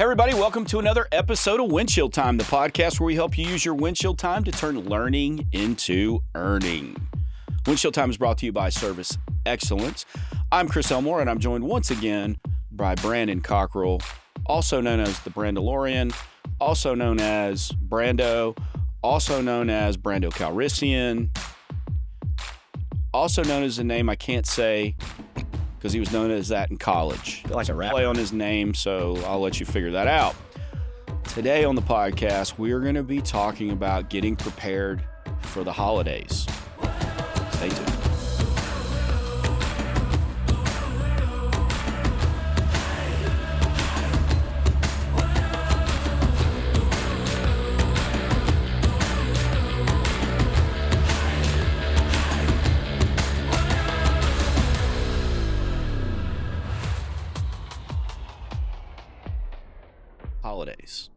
Hey everybody, welcome to another episode of Windshield Time, the podcast where we help you use your windshield time to turn learning into earning. Windshield Time is brought to you by Service Excellence. I'm Chris Elmore, and I'm joined once again by Brandon Cockrell, also known as the Brandalorian, also known as Brando, also known as Brando Calrissian, also known as a name I can't say because he was known as that in college. Like a rapper. Play on his name, so I'll let you figure that out. Today on the podcast, we're going to be talking about getting prepared for the holidays. Stay tuned. Holidays.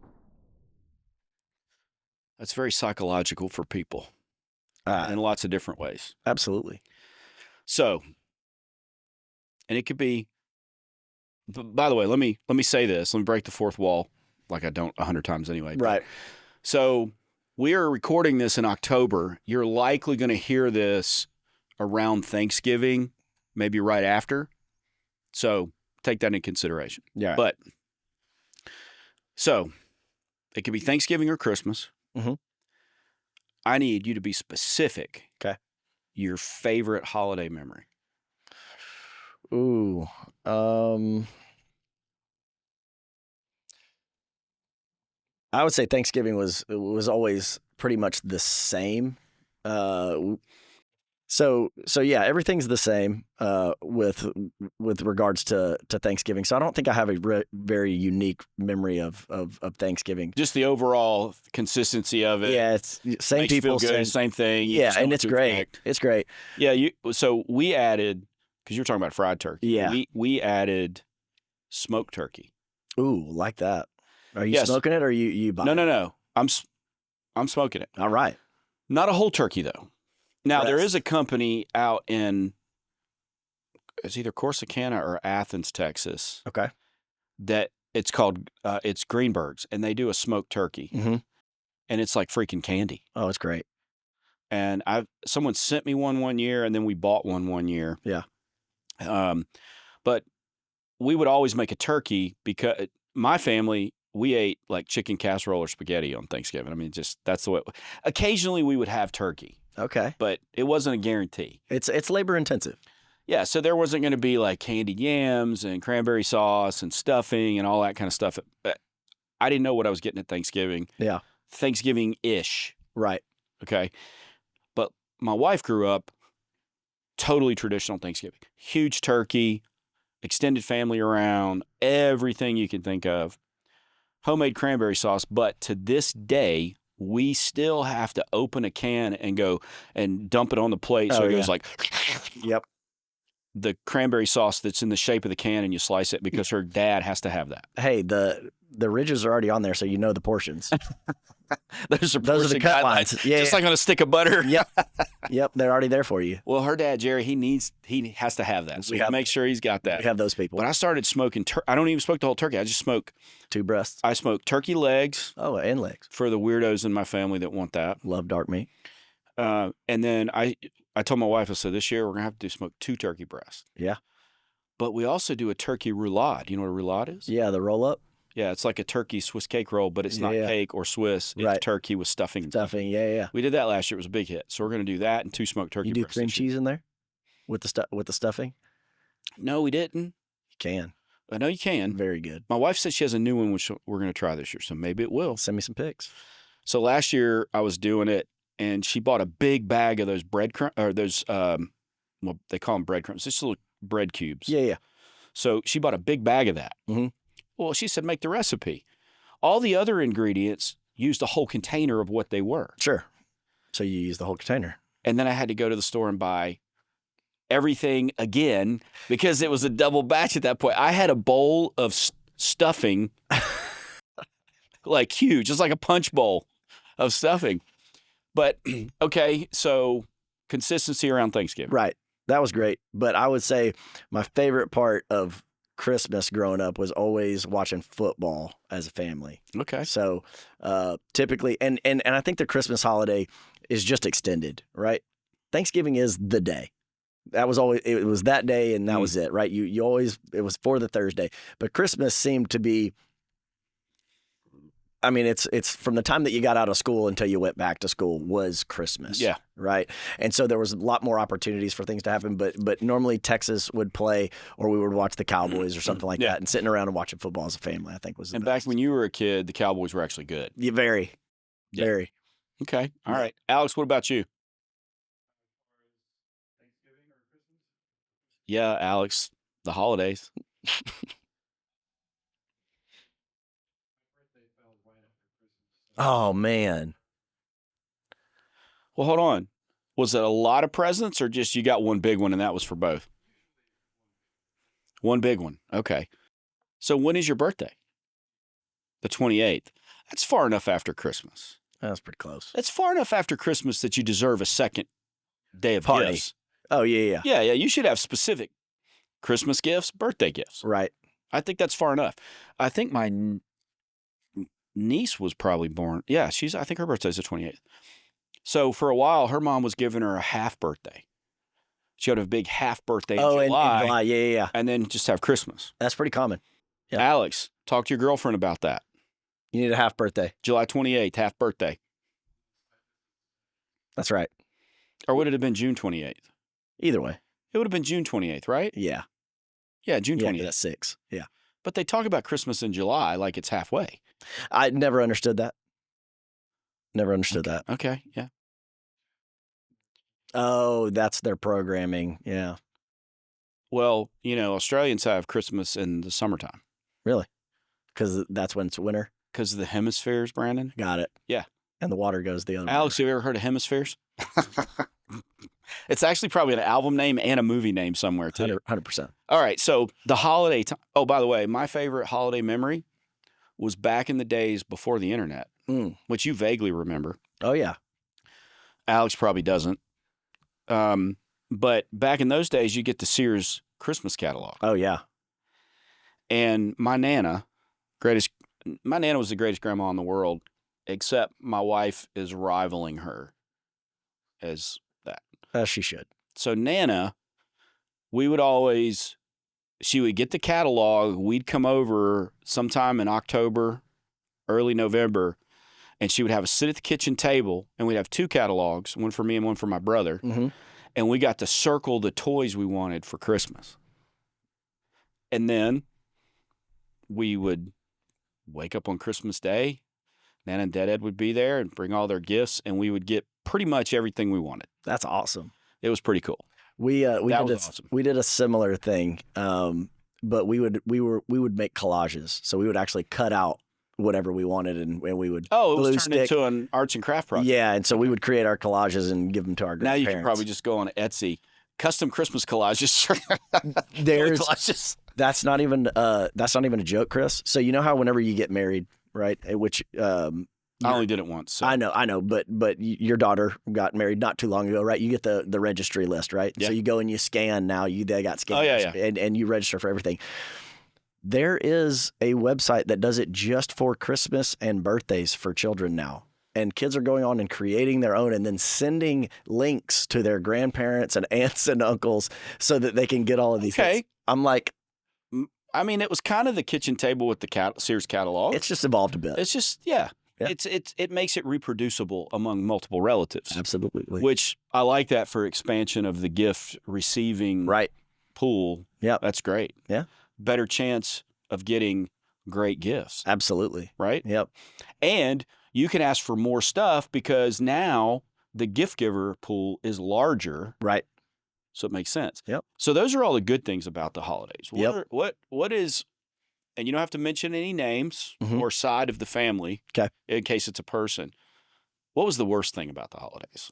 That's very psychological for people in lots of different ways. Absolutely. So, and it could be, by the way, let me say this. Let me break the fourth wall like I don't 100 times anyway. Right. So we are recording this in October. You're likely going to hear this around Thanksgiving, maybe right after. So take that into consideration. Yeah. But so it could be Thanksgiving or Christmas. Mm-hmm. I need you to be specific. Okay. Your favorite holiday memory. Ooh. I would say Thanksgiving was always pretty much the same. So yeah, everything's the same with regards to Thanksgiving. So I don't think I have a very unique memory of Thanksgiving. Just the overall consistency of it. Yeah, it's same Makes you people, feel good, same thing. You Yeah, just know and what it's to great. expect. It's great. Yeah, so we added, because you're talking about fried turkey. Yeah. We added smoked turkey. Ooh, like that. Are you Yes. smoking it or you buy it? No. I'm smoking it. All right. Not a whole turkey though. Now there Yes. is a company out in, it's either Corsicana or Athens, Texas, Okay. that it's called it's Greenberg's, and they do a smoked turkey, Mm-hmm. and it's like freaking candy. Oh, it's great. And someone sent me one year, and then we bought one year. Yeah. But we would always make a turkey because my family, we ate like chicken casserole or spaghetti on Thanksgiving. I mean, just that's the way. Occasionally we would have turkey, Okay. but it wasn't a guarantee. It's labor intensive. Yeah, so there wasn't going to be like candied yams and cranberry sauce and stuffing and all that kind of stuff. I didn't know what I was getting at Thanksgiving. Yeah. Thanksgiving-ish, Right. okay? But my wife grew up totally traditional Thanksgiving. Huge turkey, extended family around, everything you can think of. Homemade cranberry sauce, but to this day, we still have to open a can and go and dump it on the plate so Oh, it yeah. goes like Yep. the cranberry sauce that's in the shape of the can and you slice it because her dad has to have that. Hey, the ridges are already on there, so you know the portions. Those are Those are the cut lines. Yeah, Just yeah. like on a stick of butter. Yep. Yep. They're already there for you. Well, her dad, Jerry, he has to have that. So We we have- make sure he's got that. We have those people. But I started smoking, I don't even smoke the whole turkey. I just smoke, 2 breasts. I smoke turkey legs Oh, and legs. for the weirdos in my family that want that. Love dark meat. And then I told my wife, I said, this year we're going to have to smoke 2 turkey breasts. Yeah. But we also do a turkey roulade. You know what a roulade is? Yeah, the roll up Yeah, it's like a turkey Swiss cake roll, but it's not Yeah. cake or Swiss. It's Right. turkey with stuffing. stuffing. Yeah. We did that last year. It was a big hit. So we're going to do that and 2 smoked turkey You do breasts cream this year. cheese in there with the stuffing? No, we didn't. You can. I know you can. Very good. My wife said she has a new one which we're going to try this year, so maybe it will. Send me some pics. So last year I was doing it, and she bought a big bag of those breadcrumbs, or those, well, they call them breadcrumbs, just little bread cubes. Yeah. So she bought a big bag of that. Mhm. Well, she said, make the recipe. All the other ingredients used a whole container of what they were. Sure. So you use the whole container. And then I had to go to the store and buy everything again because it was a double batch at that point. I had a bowl of stuffing, like huge. It's like a punch bowl of stuffing. But okay, so consistency around Thanksgiving. Right. That was great. But I would say my favorite part of Christmas growing up was always watching football as a family. Okay. So typically, and I think the Christmas holiday is just extended, right? Thanksgiving is the day. That was always, it was that day and that was it, right? You always, it was for the Thursday. But Christmas seemed to be, I mean, it's from the time that you got out of school until you went back to school was Christmas. Yeah. Right. And so there was a lot more opportunities for things to happen. But normally Texas would play, or we would watch the Cowboys or something like that. And sitting around and watching football as a family, I think was the And best. back when you were a kid, the Cowboys were actually good. Yeah, very. Okay. All right. Alex, what about you? Yeah, Alex, the holidays. Oh, man. Well, hold on. Was it a lot of presents or just you got one big one and that was for both? One big one. Okay. So when is your birthday? The 28th. That's far enough after Christmas. That's pretty close. That's far enough after Christmas that you deserve a second day of Party. gifts. Oh, yeah. Yeah. You should have specific Christmas gifts, birthday gifts. Right. I think that's far enough. I think my niece was probably born. Yeah, I think her birthday's the 28th. So for a while, her mom was giving her a half birthday. She had a big half birthday in July. In July. Yeah. And then just have Christmas. That's pretty common. Yeah. Alex, talk to your girlfriend about that. You need a half birthday. July 28th, half birthday. That's right. Or would it have been June 28th? Either way. It would have been June 28th, right? Yeah. Yeah, June 28th. Yeah, that's 6. Yeah. But they talk about Christmas in July like it's halfway. I never understood that. Never understood that. Okay, yeah. Oh, that's their programming. Yeah. Well, Australians have Christmas in the summertime. Really? Because that's when it's winter? Because of the hemispheres, Brandon. Got it. Yeah. And the water goes the other way. Alex, have you ever heard of hemispheres? It's actually probably an album name and a movie name somewhere, too. 100%. All right, so the holiday time. Oh, by the way, my favorite holiday memory was back in the days before the internet, which you vaguely remember. Oh, yeah. Alex probably doesn't. But back in those days, you get the Sears Christmas catalog. Oh, yeah. And my Nana was the greatest grandma in the world, except my wife is rivaling her as that. As she should. So Nana, she would get the catalog. We'd come over sometime in October, early November, and she would have us sit at the kitchen table, and we'd have 2 catalogs, one for me and one for my brother. Mm-hmm. And we got to circle the toys we wanted for Christmas. And then we would wake up on Christmas Day. Nana and Dad would be there and bring all their gifts, and we would get pretty much everything we wanted. That's awesome. It was pretty cool. We did awesome. We did a similar thing, but we would make collages. So we would actually cut out whatever we wanted, and we would it was turned into an arts and craft project. Yeah, and so we would create our collages and give them to our now grandparents. you can probably just go on Etsy, custom Christmas collages. Collages. That's not even a joke, Chris. So you know how whenever you get married, right? Which I only did it once. So. I know, but your daughter got married not too long ago, right? You get the registry list, right? Yeah. So you go and you scan now. They got scanners, and you register for everything. There is a website that does it just for Christmas and birthdays for children now. And kids are going on and creating their own and then sending links to their grandparents and aunts and uncles so that they can get all of these things. I'm like, I mean, it was kind of the kitchen table with the Sears catalog. It's just evolved a bit. It's just, yeah. It makes it reproducible among multiple relatives. Absolutely. Which I like that for expansion of the gift receiving pool. Yeah. That's great. Yeah. Better chance of getting great gifts. Absolutely. Right? Yep. And you can ask for more stuff because now the gift giver pool is larger. Right. So it makes sense. Yep. So those are all the good things about the holidays. What is, and you don't have to mention any names or side of the family. Okay. In case it's a person. What was the worst thing about the holidays?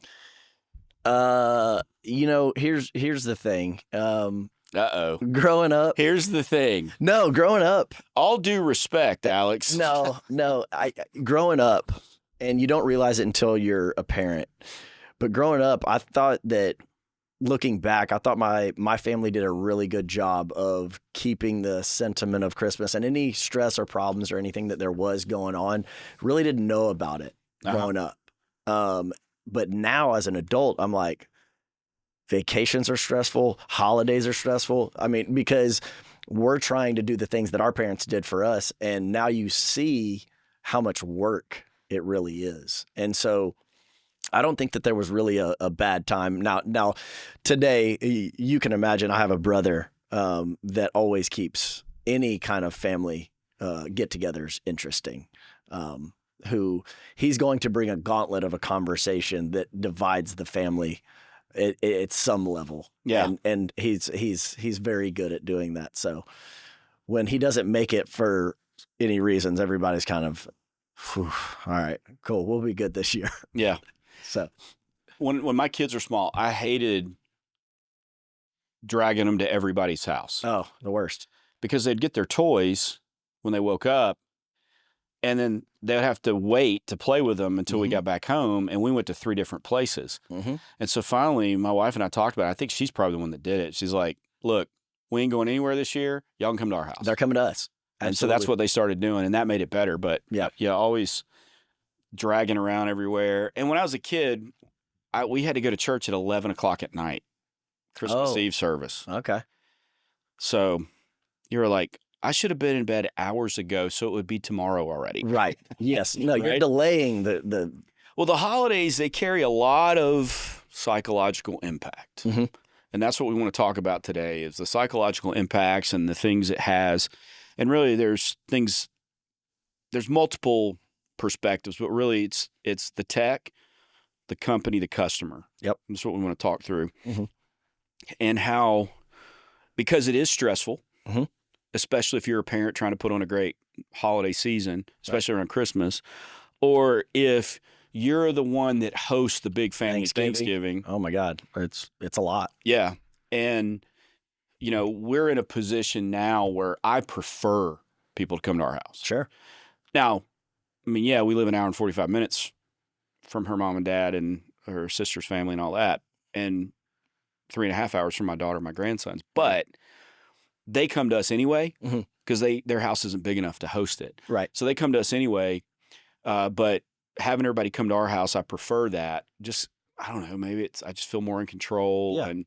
Here's the thing. Uh-oh. Growing up. Here's the thing. No, growing up. All due respect, Alex. No. Growing up, and you don't realize it until you're a parent, but growing up, I thought that looking back, I thought my family did a really good job of keeping the sentiment of Christmas, and any stress or problems or anything that there was going on, really didn't know about it growing up. But now as an adult, I'm like, vacations are stressful, holidays are stressful. I mean, because we're trying to do the things that our parents did for us, and now you see how much work it really is. And so I don't think that there was really a bad time. Now, today, you can imagine I have a brother that always keeps any kind of family get-togethers interesting, who he's going to bring a gauntlet of a conversation that divides the family at some level. Yeah. And he's very good at doing that. So when he doesn't make it for any reasons, everybody's kind of, all right, cool, we'll be good this year. Yeah. So when my kids are small, I hated dragging them to everybody's house. Oh, the worst. Because they'd get their toys when they woke up, and then they'd have to wait to play with them until we got back home, and we went to 3 different places. And so finally, my wife and I talked about it. I think she's probably the one that did it. She's like, look, we ain't going anywhere this year. Y'all can come to our house. They're coming to us. And Absolutely. so that's what they started doing, and that made it better. But yeah, always dragging around everywhere. And when I was a kid, we had to go to church at 11 o'clock at night, Christmas Eve service. Okay. So you were like, I should have been in bed hours ago, so it would be tomorrow already. Right. Yes. No, you're delaying the. Well, the holidays, they carry a lot of psychological impact. And that's what we want to talk about today, is the psychological impacts and the things it has. And really, there's multiple perspectives, but really it's the tech, the company, the customer. Yep. That's what we want to talk through. And how, because it is stressful, especially if you're a parent trying to put on a great holiday season, especially around Christmas, or if you're the one that hosts the big family Thanksgiving. Oh my God. It's a lot. Yeah. And, we're in a position now where I prefer people to come to our house. Sure. Now, I mean, yeah, we live an hour and 45 minutes from her mom and dad and her sister's family and all that, and 3.5 hours from my daughter and my grandsons. But they come to us anyway because their house isn't big enough to host it. Right. So they come to us anyway. But having everybody come to our house, I prefer that. Just, I don't know, maybe I just feel more in control and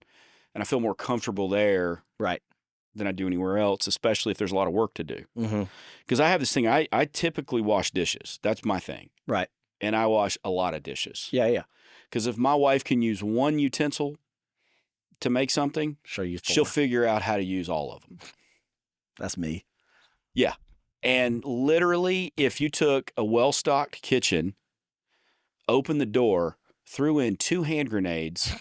I feel more comfortable there. Right. Than I do anywhere else, especially if there's a lot of work to do. Because I have this thing, I typically wash dishes. That's my thing. Right. And I wash a lot of dishes. Yeah. Because if my wife can use one utensil to make something, she'll figure out how to use all of them. That's me. Yeah. And literally, if you took a well-stocked kitchen, opened the door, threw in 2 hand grenades,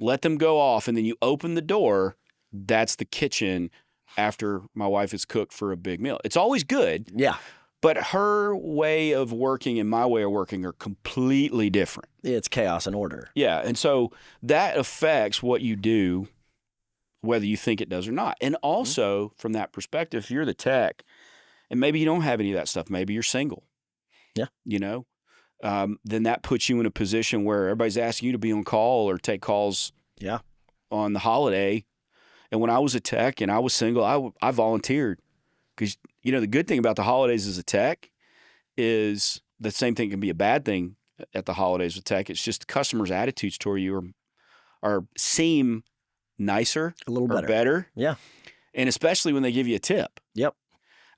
let them go off, and then you open the door, that's the kitchen after my wife has cooked for a big meal. It's always good. Yeah. But her way of working and my way of working are completely different. It's chaos and order. Yeah. And so that affects what you do, whether you think it does or not. And also, from that perspective, if you're the tech and maybe you don't have any of that stuff, maybe you're single. Yeah. Then that puts you in a position where everybody's asking you to be on call or take calls on the holiday. And when I was a tech and I was single, I volunteered because, the good thing about the holidays as a tech is the same thing can be a bad thing at the holidays with tech. It's just customers' attitudes toward you seem nicer, a little better. Yeah. And especially when they give you a tip. Yep.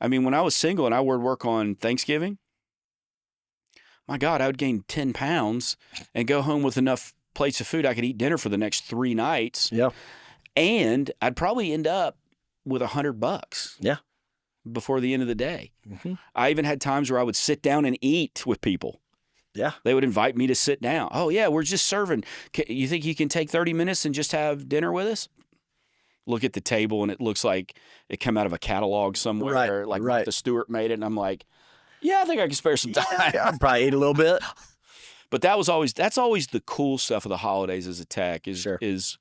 I mean, when I was single and I would work on Thanksgiving, my God, I would gain 10 pounds and go home with enough plates of food I could eat dinner for the next 3 nights. Yeah. And I'd probably end up with $100. Yeah. Before the end of the day. I even had times where I would sit down and eat with people. Yeah. They would invite me to sit down. Oh, yeah, we're just serving. You think you can take 30 minutes and just have dinner with us? Look at the table, and it looks like it came out of a catalog somewhere. Like Martha Stewart made it, and I'm like, yeah, I think I can spare some time. Yeah, I'd probably eat a little bit. But that's always the cool stuff of the holidays as a tech is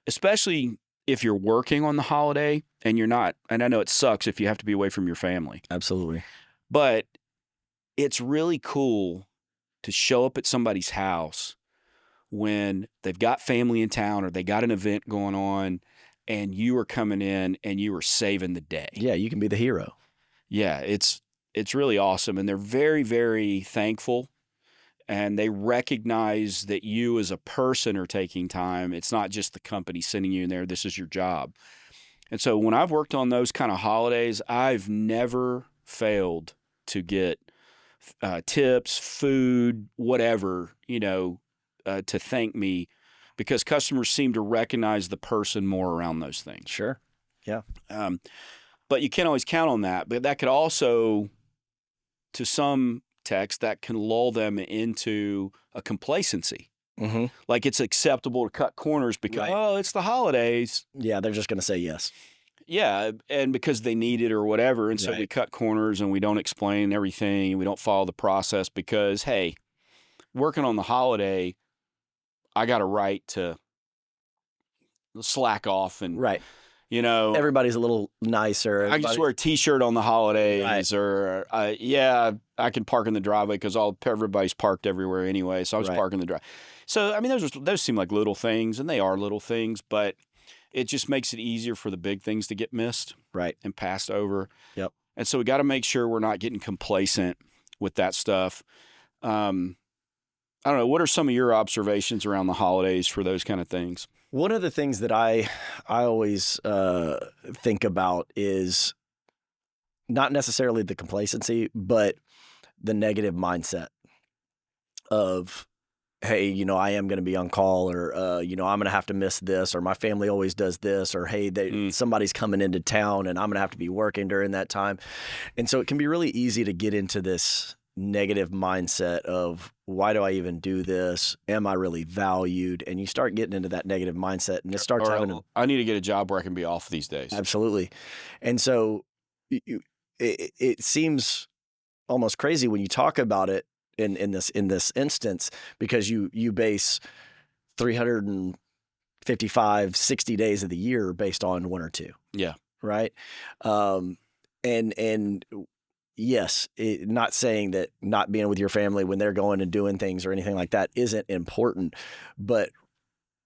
especially if you're working on the holiday and you're not, and I know it sucks if you have to be away from your family. Absolutely. But it's really cool to show up at somebody's house when they've got family in town or they got an event going on and you are coming in and you are saving the day. Yeah, you can be the hero. Yeah, it's really awesome. And they're very, very thankful. And they recognize that you as a person are taking time. It's not just the company sending you in there. This is your job. And so when I've worked on those kind of holidays, I've never failed to get tips, food, whatever, to thank me, because customers seem to recognize the person more around those things. Sure. Yeah. But you can't always count on that. But that could also, to some text, that can lull them into a complacency. Mm-hmm. Like it's acceptable to cut corners because, oh, it's the holidays. Yeah, they're just going to say yes. Yeah, and because they need it or whatever. And so we cut corners and we don't explain everything and we don't follow the process because, hey, working on the holiday, I got a right to slack off and, everybody's a little nicer. I just wear a T-shirt on the holidays or, I can park in the driveway because everybody's parked everywhere anyway. So I was parking the driveway. So, I mean, those seem like little things, and they are little things, but it just makes it easier for the big things to get missed and passed over. Yep. And so we got to make sure we're not getting complacent with that stuff. I don't know. What are some of your observations around the holidays for those kind of things? One of the things that I always think about is not necessarily the complacency, but the negative mindset of, hey, I am going to be on call, or, I'm going to have to miss this, or my family always does this, or, hey, somebody's coming into town and I'm going to have to be working during that time. And so it can be really easy to get into this negative mindset of, why do I even do this? Am I really valued? And you start getting into that negative mindset, and it starts I need to get a job where I can be off these days. Absolutely. And so it seems almost crazy when you talk about it in this instance, because you base 355, 60 days of the year based on one or two. Yeah. Right. And yes, not saying that not being with your family when they're going and doing things or anything like that isn't important, but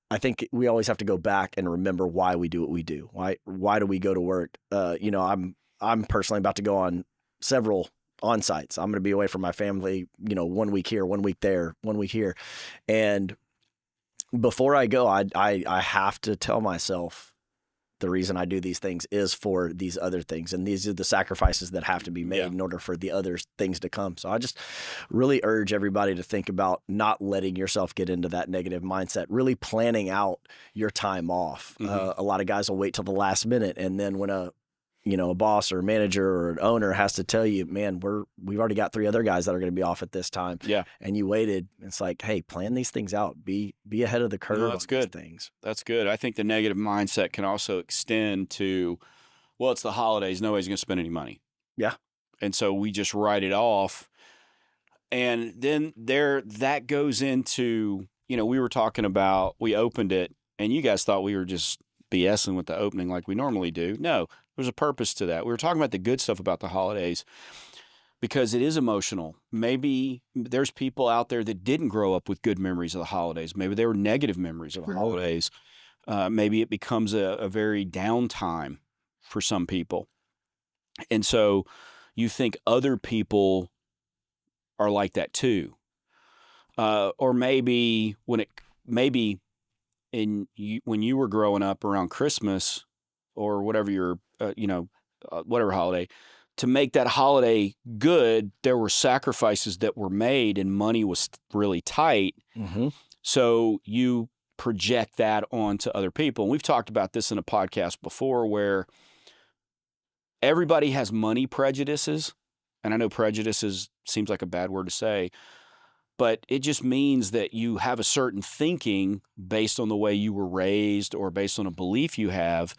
I think we always have to go back and remember why we do what we do. Why do we go to work? I'm personally about to go on several on-sites. I'm going to be away from my family, 1 week here, 1 week there, 1 week here. And before I go, I have to tell myself the reason I do these things is for these other things. And these are the sacrifices that have to be made in order for the other things to come. So I just really urge everybody to think about not letting yourself get into that negative mindset, really planning out your time off. A lot of guys will wait till the last minute. And then when a boss or a manager or an owner has to tell you, man, we've already got 3 other guys that are going to be off at this time. Yeah. And you waited. It's like, hey, plan these things out. Be ahead of the curve. That's good. Things. That's good. I think the negative mindset can also extend to, well, it's the holidays. Nobody's going to spend any money. Yeah. And so we just write it off. And then that goes into, we were talking about, we opened it and you guys thought we were just BSing with the opening like we normally do. No, there's a purpose to that. We were talking about the good stuff about the holidays because it is emotional. Maybe there's people out there that didn't grow up with good memories of the holidays. Maybe they were negative memories of the holidays. Maybe it becomes a very downtime for some people. And so you think other people are like that too. Or maybe when you were growing up around Christmas or whatever your, whatever holiday, to make that holiday good, there were sacrifices that were made and money was really tight. Mm-hmm. So you project that onto other people. And we've talked about this in a podcast before where everybody has money prejudices. And I know prejudices seems like a bad word to say, but it just means that you have a certain thinking based on the way you were raised or based on a belief you have.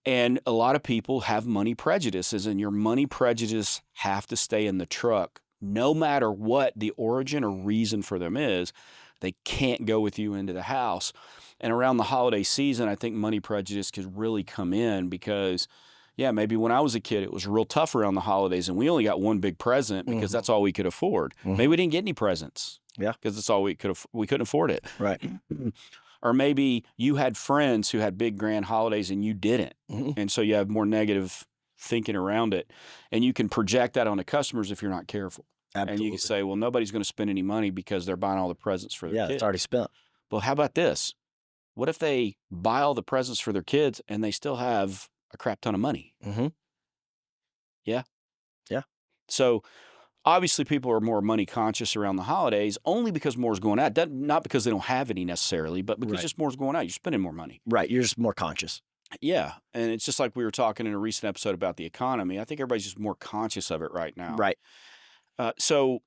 And a lot of people have money prejudices, and your money prejudice have to stay in the truck. No matter what the origin or reason for them is, they can't go with you into the house. And around the holiday season, I think money prejudice could really come in because Yeah, maybe when I was a kid, it was real tough around the holidays, and we only got one big present because that's all we could afford. Maybe we didn't get any presents. Yeah, because that's all we couldn't afford it. Right. Or maybe you had friends who had big grand holidays and you didn't, and so you have more negative thinking around it, and you can project that on the customers if you're not careful. Absolutely. And you can say, well, nobody's going to spend any money because they're buying all the presents for their kids. It's already spent. Well, how about this? What if they buy all the presents for their kids and they still have a crap ton of money? Yeah. Yeah. So obviously people are more money conscious around the holidays only because more's going out. Not because they don't have any necessarily, but because just more's going out. You're spending more money. Right. You're just more conscious. Yeah. And it's just like we were talking in a recent episode about the economy. I think everybody's just more conscious of it right now. Right. So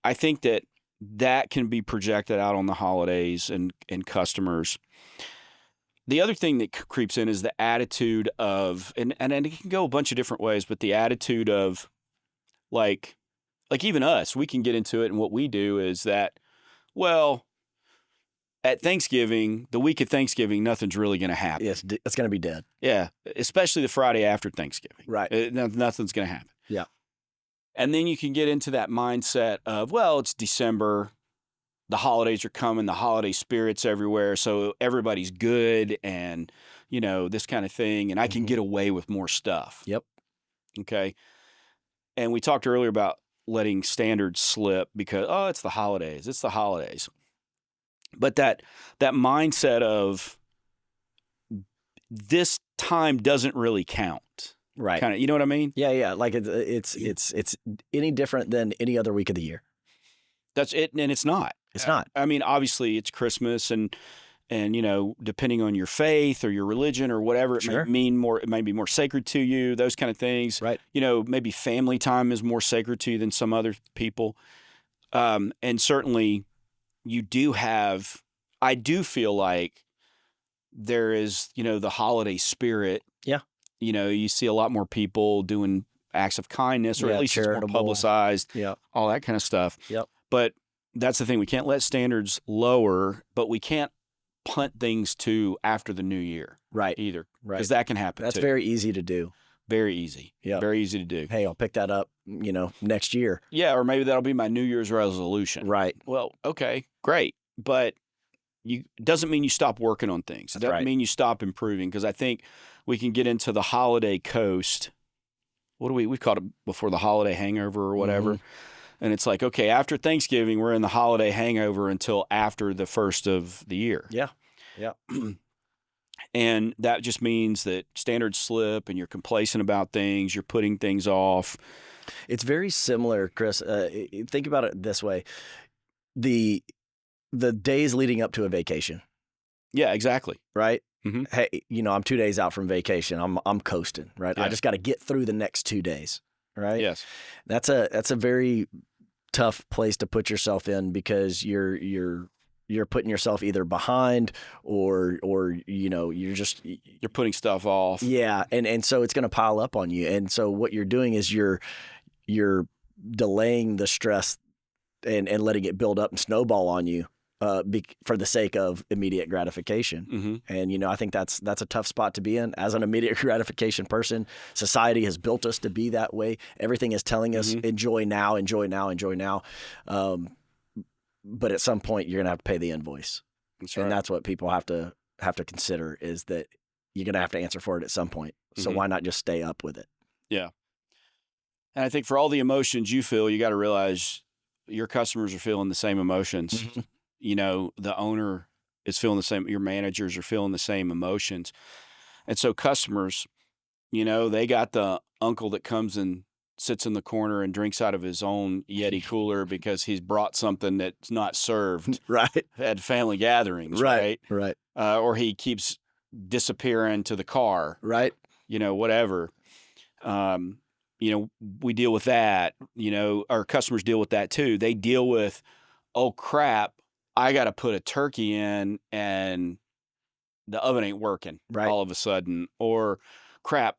I think that can be projected out on the holidays and customers. The other thing that creeps in is the attitude of, and it can go a bunch of different ways, but the attitude of like even us, we can get into it. And what we do is that, well, at Thanksgiving, the week of Thanksgiving, nothing's really going to happen. Yes, it's going to be dead. Yeah, especially the Friday after Thanksgiving. Right. Nothing's going to happen. Yeah. And then you can get into that mindset of, well, it's December, the holidays are coming, the holiday spirit's everywhere, so everybody's good and, this kind of thing, and I can get away with more stuff. Yep. Okay. And we talked earlier about letting standards slip because, it's the holidays. It's the holidays. But that mindset of this time doesn't really count. Right. Kind of, you know what I mean? Yeah, yeah. Like it's any different than any other week of the year. That's it, and it's not. It's not. I mean, obviously, it's Christmas, and depending on your faith or your religion or whatever, it may mean more. It may be more sacred to you. Those kind of things. Right. Maybe family time is more sacred to you than some other people, and certainly, you do have. I do feel like there is, the holiday spirit. Yeah. You see a lot more people doing acts of kindness, or at least it's more publicized. Yeah. All that kind of stuff. Yep. But that's the thing. We can't let standards lower, but we can't punt things to after the new year. Right. Either. Right. Because that can happen That's too. very easy to do. Very easy. Yeah. Very easy to do. Hey, I'll pick that up, next year. Yeah. Or maybe that'll be my New Year's resolution. Right. Well, okay, great. But it doesn't mean you stop working on things. It doesn't mean you stop improving, because I think we can get into the holiday coast. We've called it before, the holiday hangover or whatever. And it's like, okay, after Thanksgiving, we're in the holiday hangover until after the first of the year. Yeah. Yeah. And that just means that standards slip and you're complacent about things. You're putting things off. It's very similar, Chris. Think about it this way. The days leading up to a vacation. Yeah, exactly. Right? Mm-hmm. Hey, I'm 2 days out from vacation. I'm coasting, right? Yeah. I just got to get through the next 2 days, right? Yes. That's a very tough place to put yourself in, because you're putting yourself either behind or you're putting stuff off. Yeah, and so it's going to pile up on you. And so what you're doing is you're delaying the stress and letting it build up and snowball on you. For the sake of immediate gratification. And, I think that's a tough spot to be in as an immediate gratification person. Society has built us to be that way. Everything is telling us enjoy now, enjoy now, enjoy now. But at some point you're going to have to pay the invoice. That's right. And that's what people have to consider, is that you're going to have to answer for it at some point. So why not just stay up with it? Yeah. And I think for all the emotions you feel, you got to realize your customers are feeling the same emotions. The owner is feeling the same, your managers are feeling the same emotions. And so customers, they got the uncle that comes and sits in the corner and drinks out of his own Yeti cooler because he's brought something that's not served at family gatherings. Right. Or he keeps disappearing to the car. Right. Whatever. We deal with that. Our customers deal with that too. They deal with, oh crap, I got to put a turkey in and the oven ain't working all of a sudden. Or crap,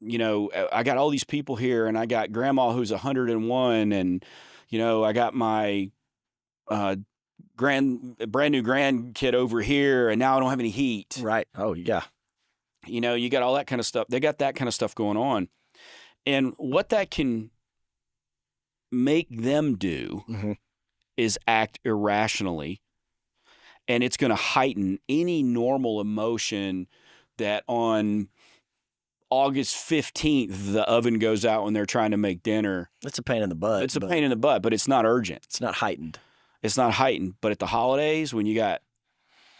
I got all these people here and I got grandma who's 101 and, I got my brand new grandkid over here and now I don't have any heat. Right. Oh, yeah. You got all that kind of stuff. They got that kind of stuff going on. And what that can make them do is act irrationally. And it's going to heighten any normal emotion that on August 15th, the oven goes out when they're trying to make dinner. It's a pain in the butt. It's a pain in the butt, but it's not urgent. It's not heightened. It's not heightened. But at the holidays, when you got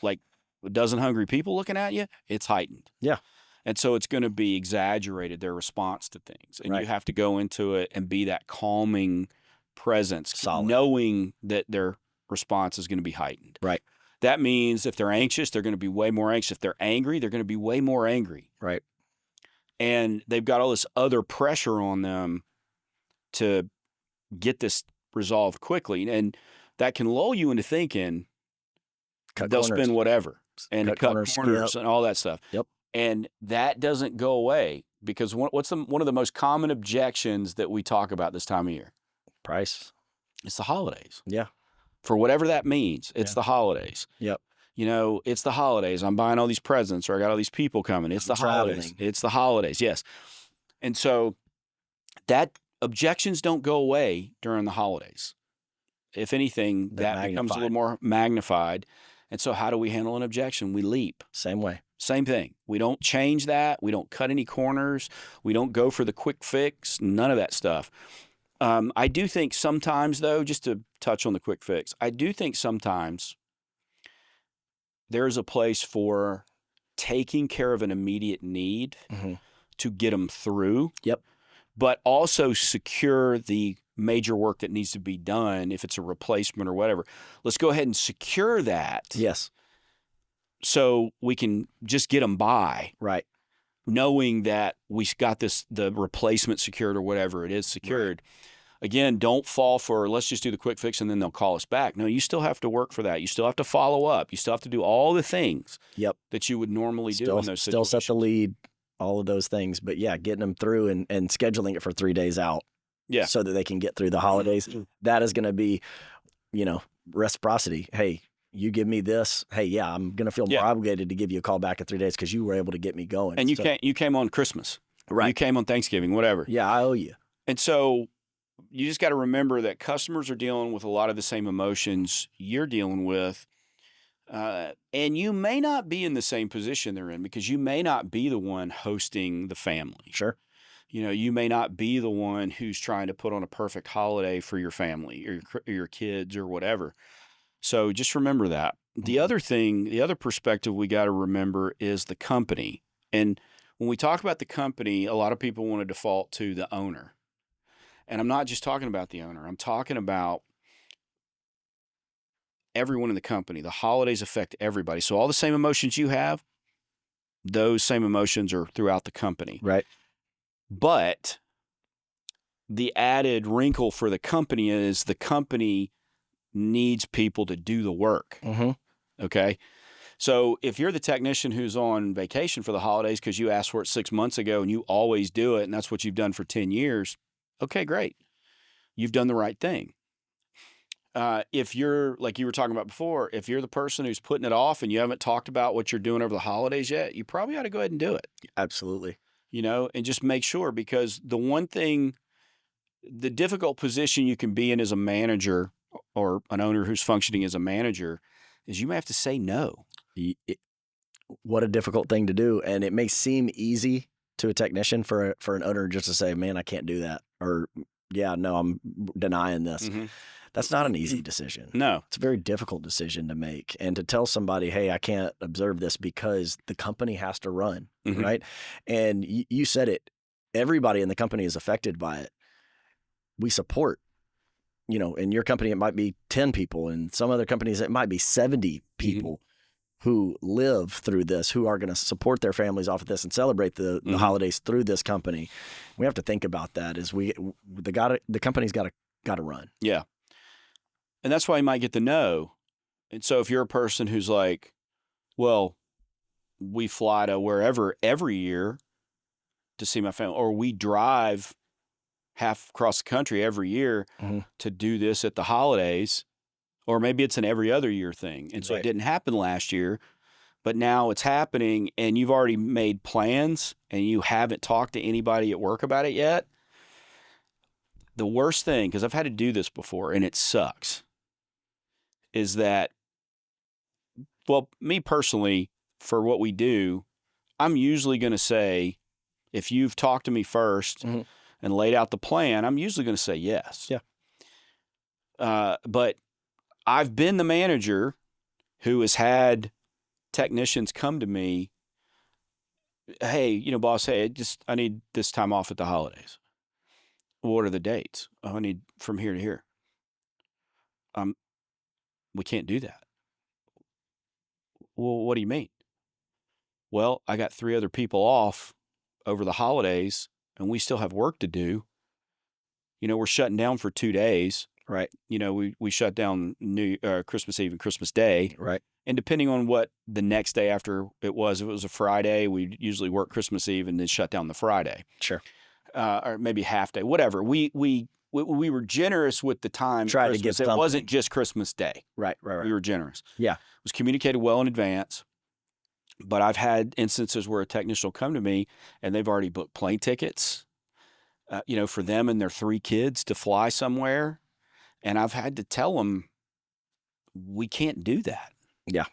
like a dozen hungry people looking at you, it's heightened. Yeah. And so it's going to be exaggerated, their response to things. And you have to go into it and be that calming presence, knowing that their response is going to be heightened. Right. That means if they're anxious, they're going to be way more anxious. If they're angry, they're going to be way more angry. Right. And they've got all this other pressure on them to get this resolved quickly. And that can lull you into thinking they'll spend whatever and cut corners and all that stuff. Yep. And that doesn't go away because what's one of the most common objections that we talk about this time of year? Price. It's the holidays. Yeah. For whatever that means, it's the holidays. Yep. It's the holidays. I'm buying all these presents or I got all these people coming. It's the holidays. It's the holidays, yes. And so that objections don't go away during the holidays. If anything, that becomes a little more magnified. And so how do we handle an objection? We leap. Same way. Same thing. We don't change that. We don't cut any corners. We don't go for the quick fix. None of that stuff. I do think sometimes, though, just to touch on the quick fix, I do think sometimes there's a place for taking care of an immediate need to get them through. Yep. But also secure the major work that needs to be done if it's a replacement or whatever. Let's go ahead and secure that. Yes. So we can just get them by. Right. Knowing that we got the replacement secured or whatever it is secured. Right. Again, don't fall for, let's just do the quick fix and then they'll call us back. No, you still have to work for that. You still have to follow up. You still have to do all the things that you would normally do in those situations. Still set the lead, all of those things. But yeah, getting them through and scheduling it for 3 days out. Yeah. So that they can get through the holidays. That is going to be, reciprocity. Hey, you give me this. Hey, yeah, I'm going to feel more obligated to give you a call back in 3 days because you were able to get me going. And you came on Christmas. Right. You came on Thanksgiving, whatever. Yeah, I owe you. And so you just got to remember that customers are dealing with a lot of the same emotions you're dealing with. And you may not be in the same position they're in because you may not be the one hosting the family. Sure. You may not be the one who's trying to put on a perfect holiday for your family or your kids or whatever. So just remember that. The other perspective we got to remember is the company. And when we talk about the company, a lot of people want to default to the owner. And I'm not just talking about the owner. I'm talking about everyone in the company. The holidays affect everybody. So all the same emotions you have, those same emotions are throughout the company. Right. But the added wrinkle for the company is the company needs people to do the work. Okay. So if you're the technician who's on vacation for the holidays because you asked for it 6 months ago and you always do it and that's what you've done for 10 years, okay, great. You've done the right thing. If you're, like you were talking about before, if you're the person who's putting it off and you haven't talked about what you're doing over the holidays yet, you probably ought to go ahead and do it. Absolutely. And just make sure, because the one thing, the difficult position you can be in as a manager or an owner who's functioning as a manager is you may have to say no. What a difficult thing to do. And it may seem easy to a technician for an owner just to say, man, I can't do that. Or, yeah, no, I'm denying this. That's not an easy decision. No. It's a very difficult decision to make. And to tell somebody, hey, I can't observe this because the company has to run, right? And you said it. Everybody in the company is affected by it. We support. In your company, it might be 10 people. In some other companies, it might be 70 people who live through this, who are going to support their families off of this and celebrate the holidays through this company. We have to think about that as the company's got to run. Yeah. And that's why you might get the no. And so if you're a person who's like, well, we fly to wherever every year to see my family, or we drive half across the country every year to do this at the holidays, or maybe it's an every other year thing. And so it didn't happen last year, but now it's happening and you've already made plans and you haven't talked to anybody at work about it yet. The worst thing, because I've had to do this before and it sucks, is that, well, me personally, for what we do, I'm usually going to say, if you've talked to me first and laid out the plan, I'm usually going to say yes. Yeah. But I've been the manager who has had technicians come to me, hey, boss, hey, I need this time off at the holidays. What are the dates? Oh, I need from here to here. We can't do that. Well, what do you mean? Well, I got 3 other people off over the holidays and we still have work to do. We're shutting down for 2 days. Right. We shut down Christmas Eve and Christmas Day. Right. And depending on what the next day after it was, if it was a Friday, we'd usually work Christmas Eve and then shut down the Friday. Sure. Or maybe half day, whatever. We were generous with the time. Tried to get something. It wasn't just Christmas Day. Right. We were generous. Yeah. It was communicated well in advance. But I've had instances where a technician will come to me and they've already booked plane tickets, for them and their 3 kids to fly somewhere. And I've had to tell them, we can't do that. Yeah.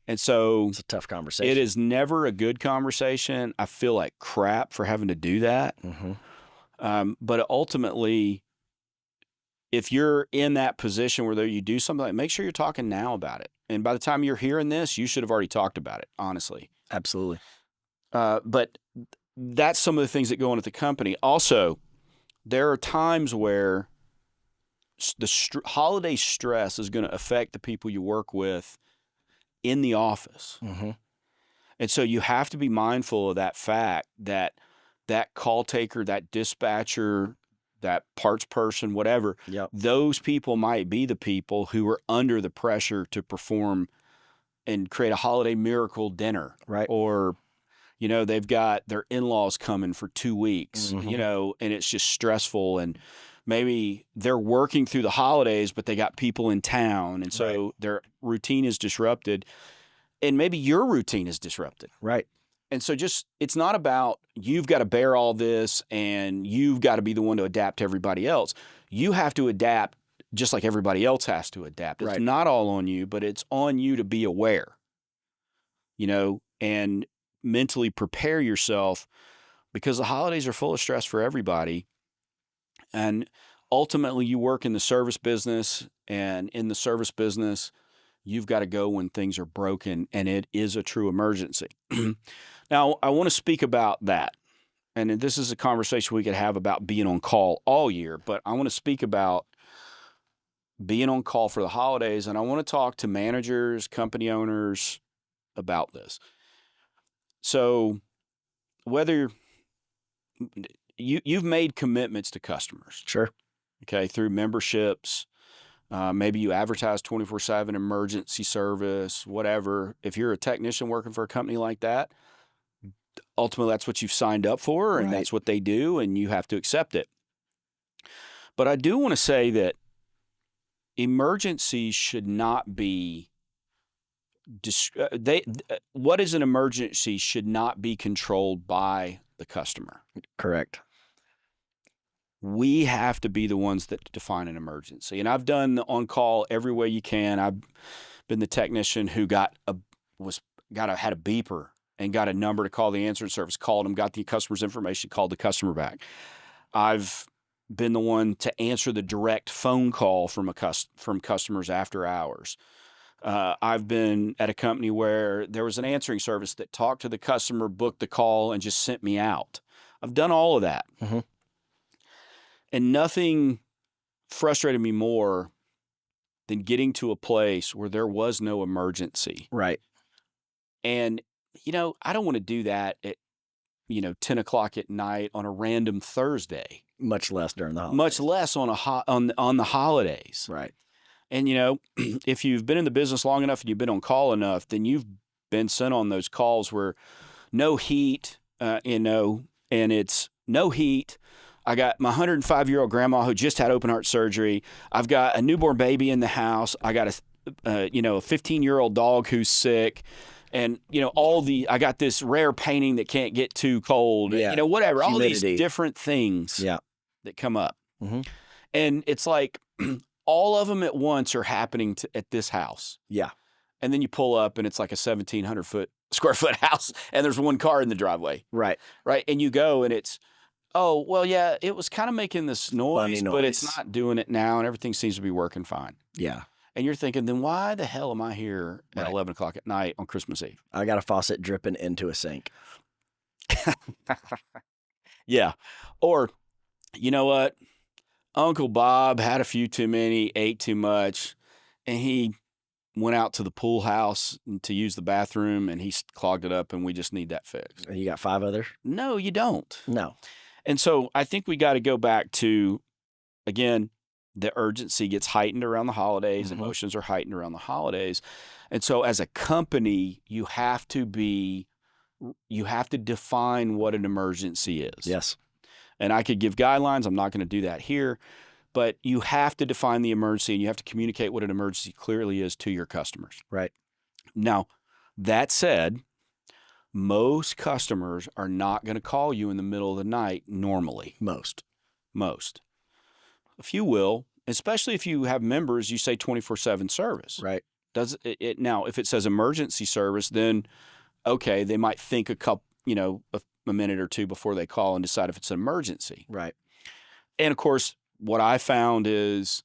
And so it's a tough conversation. It is never a good conversation. I feel like crap for having to do that. But ultimately, if you're in that position where you do something, make sure you're talking now about it. And by the time you're hearing this, you should have already talked about it, honestly. Absolutely. But that's some of the things that go on at the company. Also, there are times where the holiday stress is going to affect the people you work with in the office. And so you have to be mindful of that fact that call taker, that dispatcher, that parts person, whatever, those people might be the people who are under the pressure to perform and create a holiday miracle dinner. Right. Or, they've got their in-laws coming for 2 weeks, and it's just stressful. And maybe they're working through the holidays, but they got people in town. And so their routine is disrupted. And maybe your routine is disrupted. Right. And so it's not about you've got to bear all this and you've got to be the one to adapt to everybody else. You have to adapt just like everybody else has to adapt. It's not all on you, but it's on you to be aware, and mentally prepare yourself, because the holidays are full of stress for everybody. And ultimately you work in the service business, and in the service business, you've got to go when things are broken and it is a true emergency. Now, I want to speak about that. And this is a conversation we could have about being on call all year, but I want to speak about being on call for the holidays. And I want to talk to managers, company owners about this. So whether you've made commitments to customers. Sure. Okay. Through memberships, maybe you advertise 24/7 emergency service, whatever. If you're a technician working for a company like that, ultimately that's what you've signed up for, and that's what they do, and you have to accept it. But I do want to say that emergencies should not be what is an emergency should not be controlled by the customer. Correct. We have to be the ones that define an emergency. And I've done the on-call every way you can. I've been the technician who had a beeper and got a number to call the answering service, called them, got the customer's information, called the customer back. I've been the one to answer the direct phone call from customers after hours. I've been at a company where there was an answering service that talked to the customer, booked the call, and just sent me out. I've done all of that. And nothing frustrated me more than getting to a place where there was no emergency. Right. And, I don't want to do that at, 10 o'clock at night on a random Thursday. Much less during the holidays. Much less on the holidays. Right. And, if you've been in the business long enough and you've been on call enough, then you've been sent on those calls where no heat, and it's no heat. I got my 105-year-old grandma who just had open heart surgery. I've got a newborn baby in the house. I got a 15-year-old dog who's sick. And, I got this rare painting that can't get too cold, whatever, all these different things that come up. Mm-hmm. And it's like all of them at once are happening at this house. Yeah. And then you pull up and it's like a 1,700 square foot house and there's one car in the driveway. Right. Right. And you go and it's, oh, well, yeah, it was kind of making this noise, but it's not doing it now and everything seems to be working fine. Yeah. And you're thinking, then why the hell am I here at 11 o'clock at night on Christmas Eve? I got a faucet dripping into a sink. Yeah. Or, you know what? Uncle Bob had a few too many, ate too much, and he went out to the pool house to use the bathroom, and he clogged it up, and we just need that fixed. And you got 5 others? No, you don't. No. And so I think we got to go back to, again, the urgency gets heightened around the holidays. Mm-hmm. Emotions are heightened around the holidays. And so as a company, you have to define what an emergency is. Yes. And I could give guidelines. I'm not going to do that here. But you have to define the emergency and you have to communicate what an emergency clearly is to your customers. Right. Now, that said, most customers are not going to call you in the middle of the night normally. Most. A few will, especially if you have members, you say 24/7 service. Right. Now, if it says emergency service, then okay, they might think a minute or two before they call and decide if it's an emergency. Right. And of course, what I found is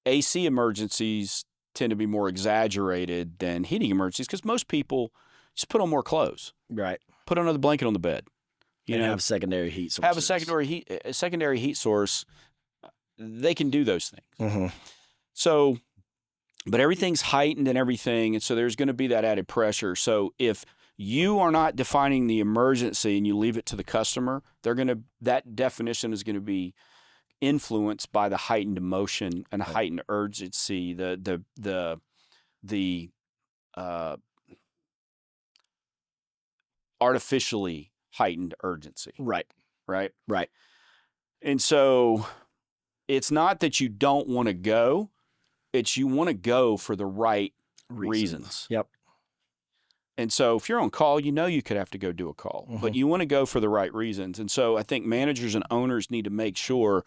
AC emergencies tend to be more exaggerated than heating emergencies because most people just put on more clothes. Right. Put another blanket on the bed. Have secondary heat sources. Have a secondary heat source. They can do those things. Mm-hmm. So, but everything's heightened and everything, and so there's going to be that added pressure. So if you are not defining the emergency and you leave it to the customer, that definition is going to be influenced by the heightened emotion and heightened urgency, the artificially heightened urgency. Right. And so it's not that you don't want to go, it's you want to go for the right reasons. Yep. And so if you're on call, you could have to go do a call, mm-hmm. but you want to go for the right reasons. And so I think managers and owners need to make sure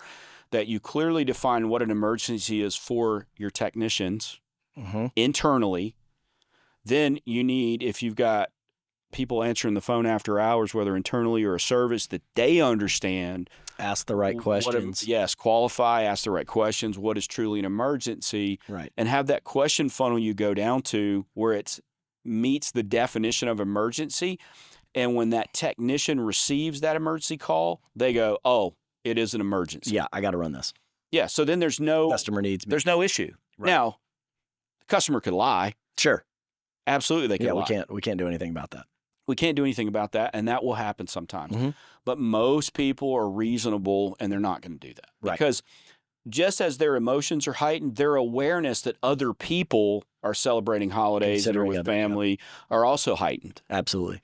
that you clearly define what an emergency is for your technicians mm-hmm. internally. Then you need, if you've got people answering the phone after hours, whether internally or a service, that they understand. Ask the right questions. Qualify, ask the right questions. What is truly an emergency? Right. And have that question funnel you go down to where it meets the definition of emergency. And when that technician receives that emergency call, they go, oh, it is an emergency. Yeah, I got to run this. Yeah, so then there's no customer needs me. There's no issue. Right. Now, the customer could lie. Sure. Absolutely, they can lie. We can't do anything about that. We can't do anything about that, and that will happen sometimes. Mm-hmm. But most people are reasonable, and they're not going to do that. Right. Because just as their emotions are heightened, their awareness that other people are celebrating holidays and are with family are also heightened. Absolutely.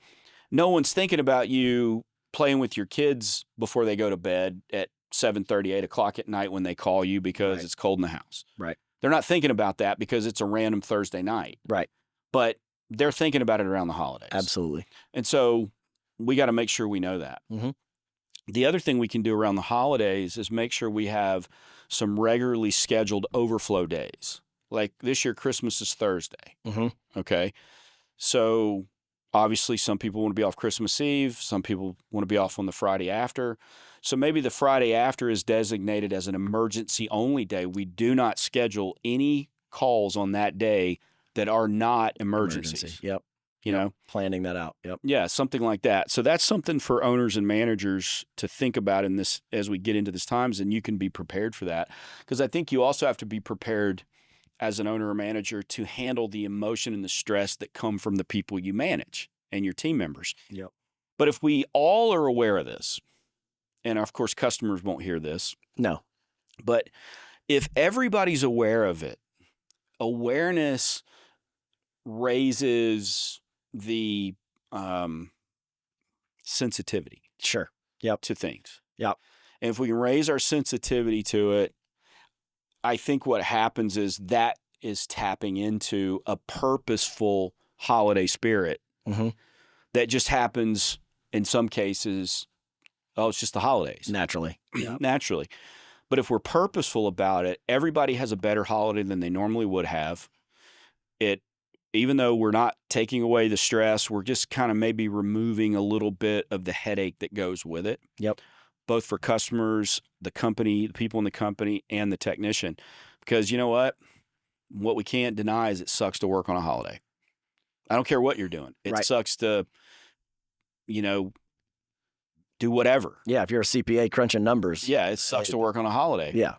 No one's thinking about you playing with your kids before they go to bed at 7:30, 8 o'clock at night when they call you because it's cold in the house. Right. They're not thinking about that because it's a random Thursday night. Right. But they're thinking about it around the holidays. Absolutely. And so we got to make sure we know that. Mm-hmm. The other thing we can do around the holidays is make sure we have some regularly scheduled overflow days. Like this year, Christmas is Thursday. Mm-hmm. Okay. So obviously some people want to be off Christmas Eve. Some people want to be off on the Friday after. So maybe the Friday after is designated as an emergency only day. We do not schedule any calls on that day that are not emergencies. Yep. Planning that out. Yep. Yeah, something like that. So that's something for owners and managers to think about in this as we get into this times, and you can be prepared for that. Because I think you also have to be prepared as an owner or manager to handle the emotion and the stress that come from the people you manage and your team members. Yep. But if we all are aware of this, and of course customers won't hear this. No. But if everybody's aware of it, awareness raises the sensitivity. Sure. Yep. To things. Yep. And if we can raise our sensitivity to it, I think what happens is that is tapping into a purposeful holiday spirit that just happens in some cases. Oh, it's just the holidays. Naturally. Naturally. But if we're purposeful about it, everybody has a better holiday than they normally would have. Even though we're not taking away the stress, we're just kind of maybe removing a little bit of the headache that goes with it. Yep. Both for customers, the company, the people in the company, and the technician. Because you know what? What we can't deny is it sucks to work on a holiday. I don't care what you're doing. It sucks to, do whatever. Yeah, if you're a CPA crunching numbers. Yeah, it sucks to work on a holiday. Yeah.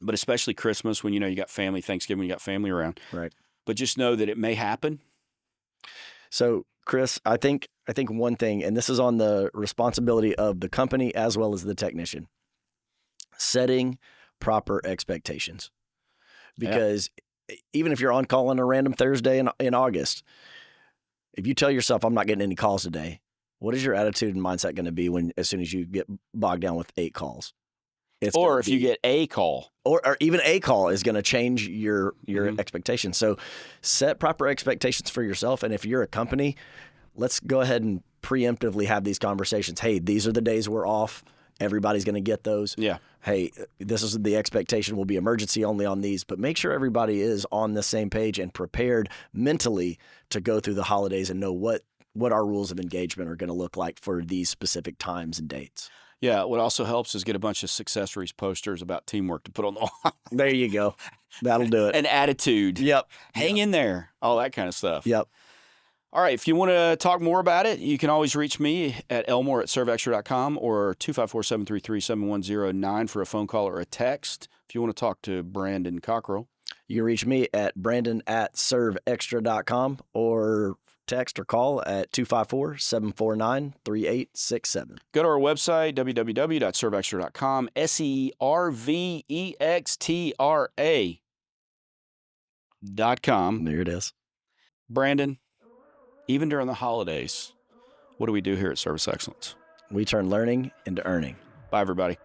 But especially Christmas when, you got family, Thanksgiving, you got family around. Right. But just know that it may happen. So, Chris, I think one thing, and this is on the responsibility of the company as well as the technician, setting proper expectations. Because even if you're on call on a random Thursday in August, if you tell yourself, I'm not getting any calls today, what is your attitude and mindset going to be as soon as you get bogged down with 8 calls? Or if you get a call. Or even a call is going to change your expectations. So set proper expectations for yourself. And if you're a company, let's go ahead and preemptively have these conversations. Hey, these are the days we're off. Everybody's going to get those. Yeah. Hey, this is the expectation. Will be emergency only on these. But make sure everybody is on the same page and prepared mentally to go through the holidays and know what our rules of engagement are going to look like for these specific times and dates. Yeah, what also helps is get a bunch of successories posters about teamwork to put on the wall. There you go. That'll do it. An attitude. Yep. Hang in there. All that kind of stuff. Yep. All right, if you want to talk more about it, you can always reach me at elmore@serveextra.com or 254-733-7109 for a phone call or a text. If you want to talk to Brandon Cockrell. You can reach me at brandon@serveextra.com or text or call at 254-749-3867. Go to our website, www.serveextra.com, servextra.com. There it is. Brandon, even during the holidays, what do we do here at Service Excellence? We turn learning into earning. Bye, everybody.